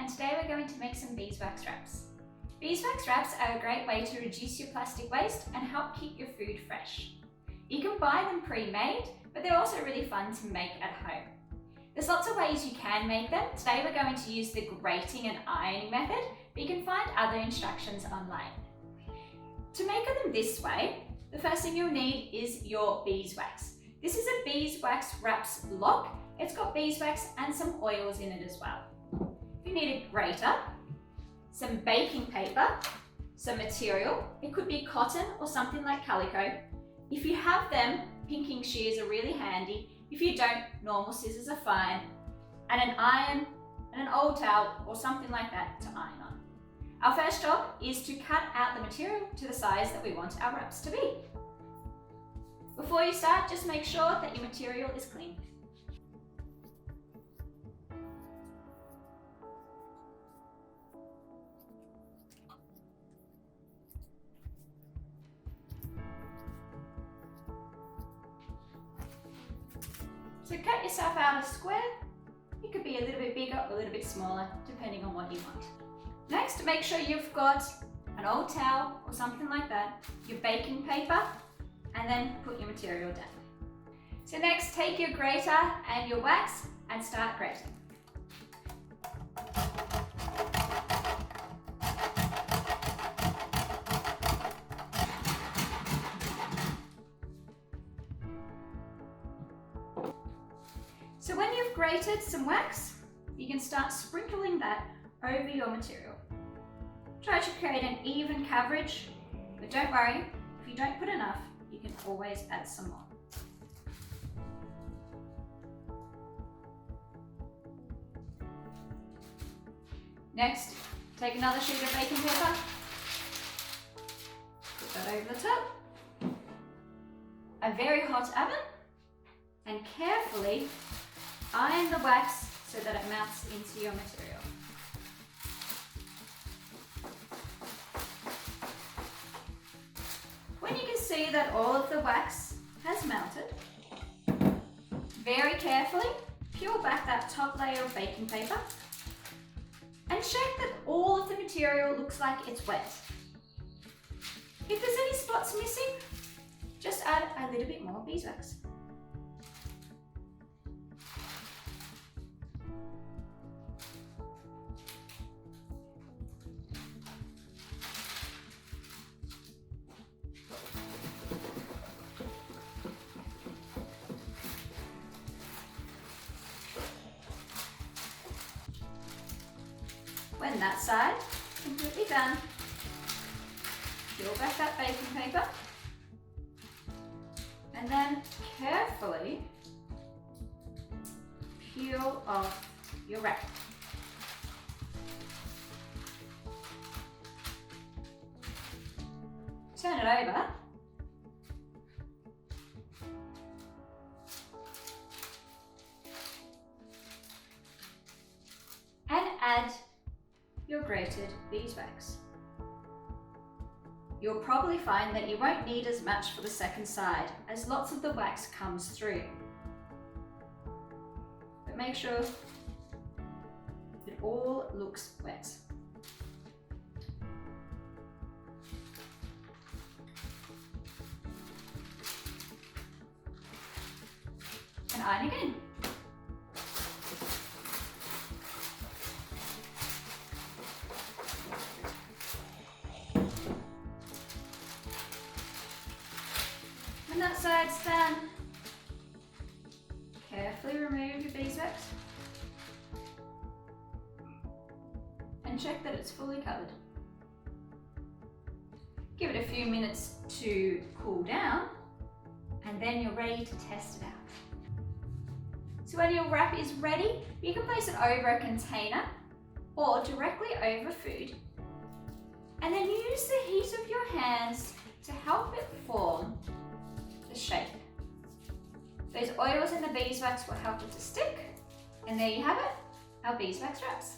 and today we're going to make some beeswax wraps. Beeswax wraps are a great way to reduce your plastic waste and help keep your food fresh. You can buy them pre-made, but they're also really fun to make at home. There's lots of ways you can make them. Today we're going to use the grating and ironing method, but you can find other instructions online. To make them this way, the first thing you'll need is your beeswax. This is a Beeswax Wraps block. It's got beeswax and some oils in it as well. You need a grater, some baking paper, some material. It could be cotton or something like calico. If you have them, pinking shears are really handy. If you don't, normal scissors are fine. And an iron and an old towel or something like that to iron on. Our first job is to cut out the material to the size that we want our wraps to be. Before you start, just make sure that your material is clean. So cut yourself out a square. It could be a little bit bigger or a little bit smaller, depending on what you want. Next, make sure you've got an old towel or something like that, your baking paper, and then put your material down. So next, take your grater and your wax and start grating. So when you've grated some wax, you can start sprinkling that over your material. Try to create an even coverage, but don't worry, if you don't put enough, you can always add some more. Next, take another sheet of baking paper, put that over the top, a very hot oven, and carefully iron the wax so that it mounts into your material. When you can see that all of the wax has melted, very carefully peel back that top layer of baking paper and check that all of the material looks like it's wet. If there's any spots missing, just add a little bit more beeswax. When that side is completely done, peel back that baking paper and then carefully peel off your wrap. Turn it over and add your grated beeswax. You'll probably find that you won't need as much for the second side as lots of the wax comes through. But make sure it all looks wet. And iron again. When that side's done, carefully remove your beeswax and check that it's fully covered. Give it a few minutes to cool down and then you're ready to test it out. So when your wrap is ready, you can place it over a container or directly over food and then use the heat of your hands to help it form the shape. Those oils in the beeswax will help it to stick, and there you have it, our beeswax wraps.